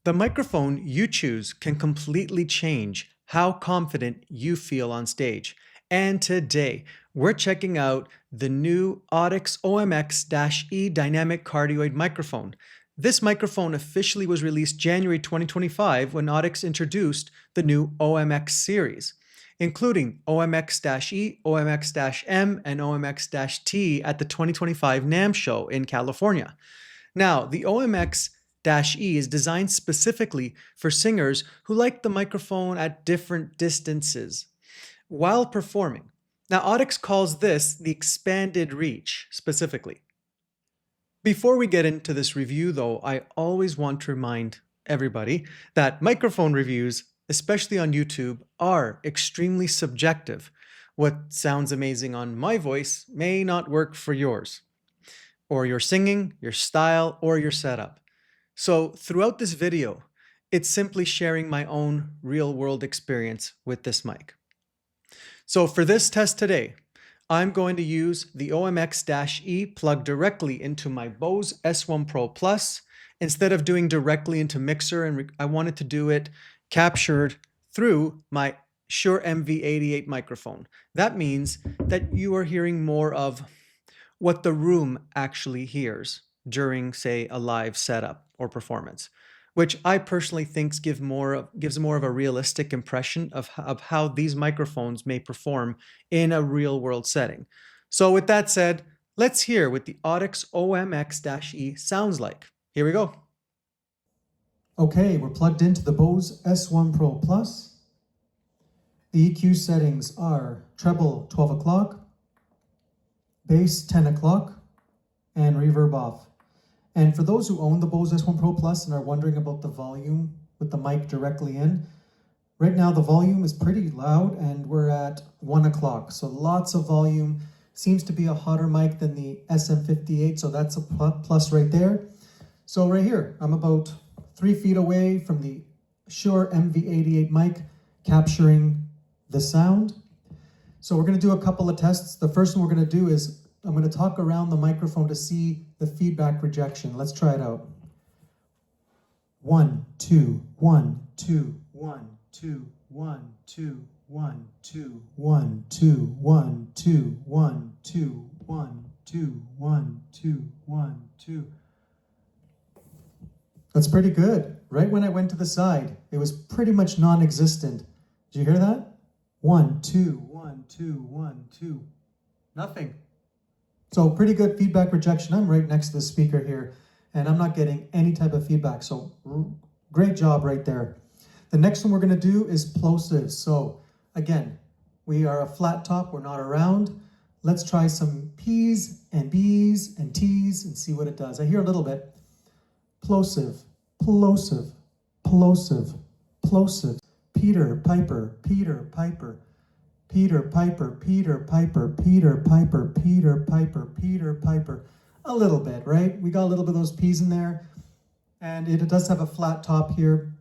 The microphone you choose can completely change how confident you feel on stage. And today, we're checking out the new Audix OMX-E dynamic cardioid microphone. This microphone officially was released January 2025 when Audix introduced the new OMX series, including OMX-E, OMX-M, and OMX-T at the 2025 NAMM Show in California. Now, the OMX-E is designed specifically for singers who like the microphone at different distances while performing. Now, Audix calls this the expanded reach specifically. Before we get into this review, though, I always want to remind everybody that microphone reviews, especially on YouTube, are extremely subjective. What sounds amazing on my voice may not work for yours, or your singing, your style, or your setup. So throughout this video, it's simply sharing my own real-world experience with this mic. So for this test today, I'm going to use the OMX-E plugged directly into my Bose S1 Pro Plus instead of doing directly into mixer, and I wanted to do it captured through my Shure MV88 microphone. That means that you are hearing more of what the room actually hears during, say, a live setup or performance, which I personally think gives more of a realistic impression of how these microphones may perform in a real-world setting. So with that said, let's hear what the Audix OMX-E sounds like. Here we go. Okay, we're plugged into the Bose S1 Pro Plus. The EQ settings are treble 12 o'clock, bass 10 o'clock, and reverb off. And for those who own the Bose S1 Pro Plus and are wondering about the volume with the mic directly in, right now the volume is pretty loud and we're at 1 o'clock. So lots of volume. Seems to be a hotter mic than the SM58, so that's a plus right there. So right here, I'm about 3 feet away from the Shure MV88 mic, capturing the sound. So we're gonna do a couple of tests. The first one we're gonna do is I'm going to talk around the microphone to see the feedback rejection. Let's try it out. 1, 2, 1, 2, 1, 2, 1, 2, 1, 2, 1, 2, 1, 2, 1, 2, 1, 2, 1, 2, 1, 2. That's pretty good. Right when I went to the side, it was pretty much non-existent. Did you hear that? 1, 2, 1, 2, 1, 2. Nothing. So pretty good feedback rejection. I'm right next to the speaker here, and I'm not getting any type of feedback. So great job right there. The next one we're going to do is plosives. So again, we are a flat top. We're not around. Let's try some P's and B's and T's and see what it does. I hear a little bit. Plosive, plosive, plosive, plosive. Peter, Piper, Peter, Piper. Peter, Piper, Peter, Piper, Peter, Piper, Peter, Piper, Peter, Piper. A little bit, right? We got a little bit of those P's in there. And it does have a flat top here.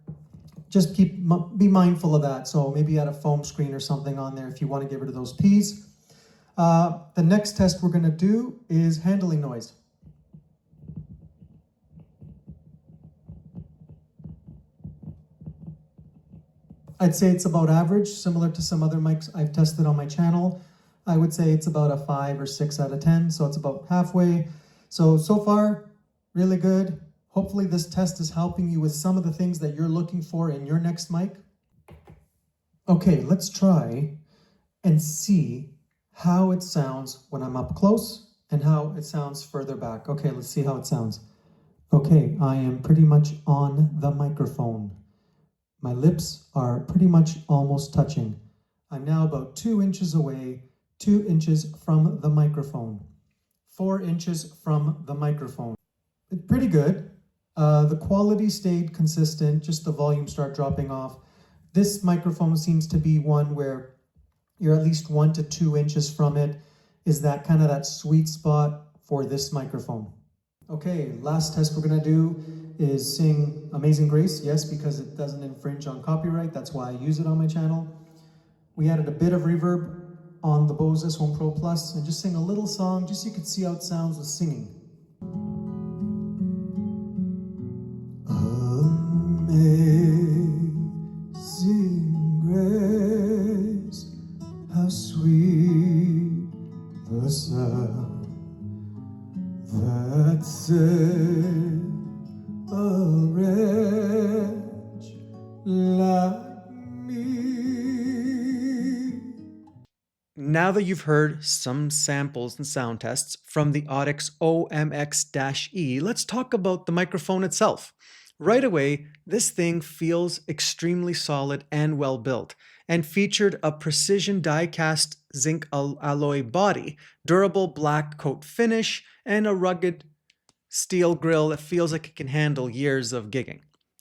Just be mindful of that. So maybe add a foam screen or something on there if you want to get rid of those P's. The next test we're going to do is handling noise. I'd say it's about average, similar to some other mics I've tested on my channel. I would say it's about a 5 or 6 out of 10, so it's about halfway. So far, really good. Hopefully this test is helping you with some of the things that you're looking for in your next mic. Okay, let's try and see how it sounds when I'm up close and how it sounds further back. Okay, let's see how it sounds. Okay, I am pretty much on the microphone. My lips are pretty much almost touching. I'm now about 2 inches away, 2 inches from the microphone, 4 inches from the microphone. Pretty good. The quality stayed consistent, just the volume start dropping off. This microphone seems to be one where you're at least 1 to 2 inches from it. Is that kind of that sweet spot for this microphone? Okay, last test we're gonna do is sing Amazing Grace. Yes, because it doesn't infringe on copyright. That's why I use it on my channel. We added a bit of reverb on the Bose S1 Pro Plus and just sing a little song just so you could see how it sounds with singing. now that you've heard some samples and sound tests from the Audix OMX-E, let's talk about the microphone itself. Right away, this thing feels extremely solid and well built, and featured a precision die-cast zinc alloy body, durable black coat finish, and a rugged steel grille that feels like it can handle years of gigging.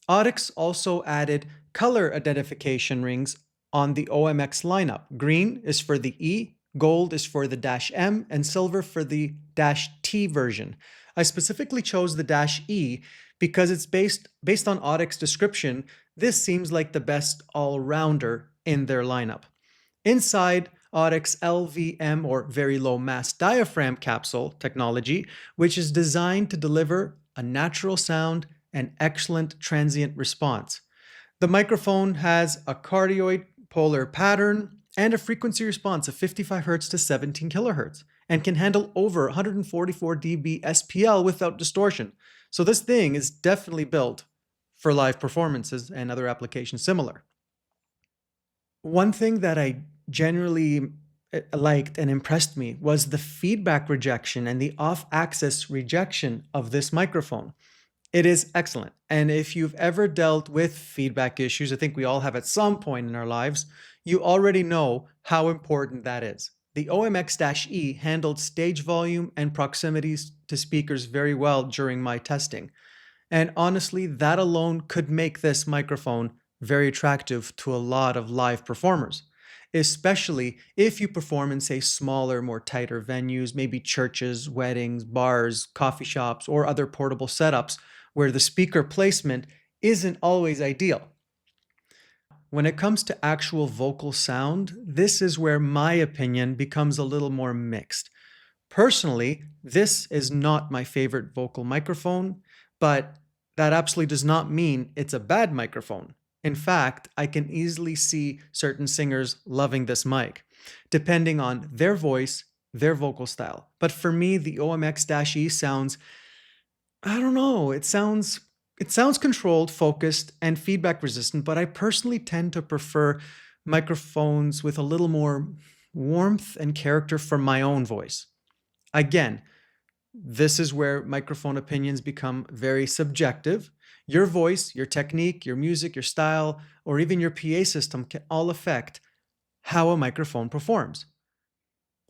Audix also added color identification rings on the OMX lineup. Green is for the E, gold is for the -M, and silver for the -T version. I specifically chose the -E because it's based on Audix description. This seems like the best all-rounder in their lineup. Inside, Audix LVM, or very low mass diaphragm capsule technology, which is designed to deliver a natural sound and excellent transient response. The microphone has a cardioid polar pattern and a frequency response of 55 Hz to 17 kHz, and can handle over 144 dB SPL without distortion. So this thing is definitely built for live performances and other applications similar. One thing that I generally liked and impressed me was the feedback rejection and the off-axis rejection of this microphone. It is excellent. And if you've ever dealt with feedback issues, I think we all have at some point in our lives, you already know how important that is. The OMX-E handled stage volume and proximities to speakers very well during my testing. And honestly, that alone could make this microphone very attractive to a lot of live performers, especially if you perform in, say, smaller, more tighter venues, maybe churches, weddings, bars, coffee shops, or other portable setups where the speaker placement isn't always ideal. When it comes to actual vocal sound, this is where my opinion becomes a little more mixed. Personally, this is not my favorite vocal microphone, but that absolutely does not mean it's a bad microphone. In fact, I can easily see certain singers loving this mic, depending on their voice, their vocal style. But for me, the OMX-E sounds, I don't know, it sounds controlled, focused, and feedback resistant, but I personally tend to prefer microphones with a little more warmth and character from my own voice. Again, this is where microphone opinions become very subjective. Your voice, your technique, your music, your style, or even your PA system can all affect how a microphone performs.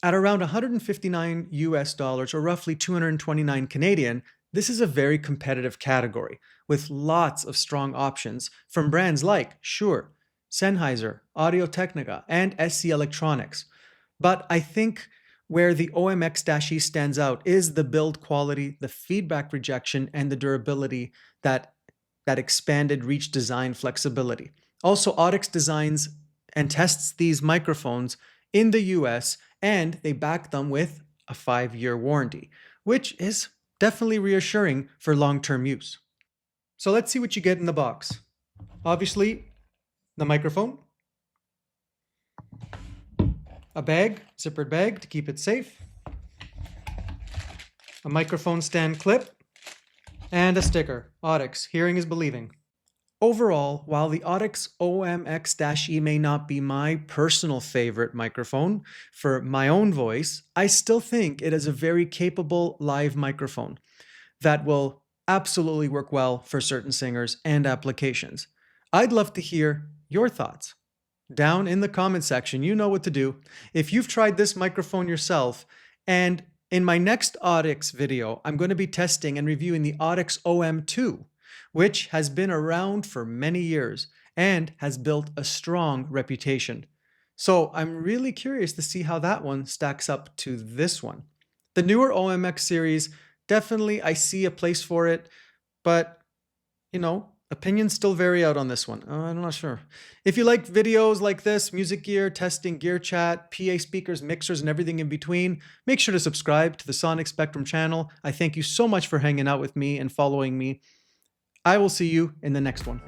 At around $159 US, or roughly 229 Canadian, this is a very competitive category with lots of strong options from brands like Shure, Sennheiser, Audio-Technica, and SC Electronics. But I think where the OMX-E stands out is the build quality, the feedback rejection, and the durability, that expanded reach design flexibility. Also, Audix designs and tests these microphones in the US, and they back them with a 5-year warranty, which is definitely reassuring for long-term use. So let's see what you get in the box. Obviously, the microphone, a bag, zippered bag to keep it safe, a microphone stand clip, and a sticker. Audix, hearing is believing. Overall, while the Audix OMX-E may not be my personal favorite microphone for my own voice, I still think it is a very capable live microphone that will absolutely work well for certain singers and applications. I'd love to hear your thoughts. Down in the comment section, you know what to do. If you've tried this microphone yourself, and in my next Audix video, I'm going to be testing and reviewing the Audix OM2, which has been around for many years and has built a strong reputation. So I'm really curious to see how that one stacks up to this one. The newer OMX series, definitely I see a place for it, but opinions still vary out on this one. I'm not sure. If you like videos like this, music gear, testing, gear chat, PA speakers, mixers, and everything in between, make sure to subscribe to the Sonic Spectrum channel. I thank you so much for hanging out with me and following me. I will see you in the next one.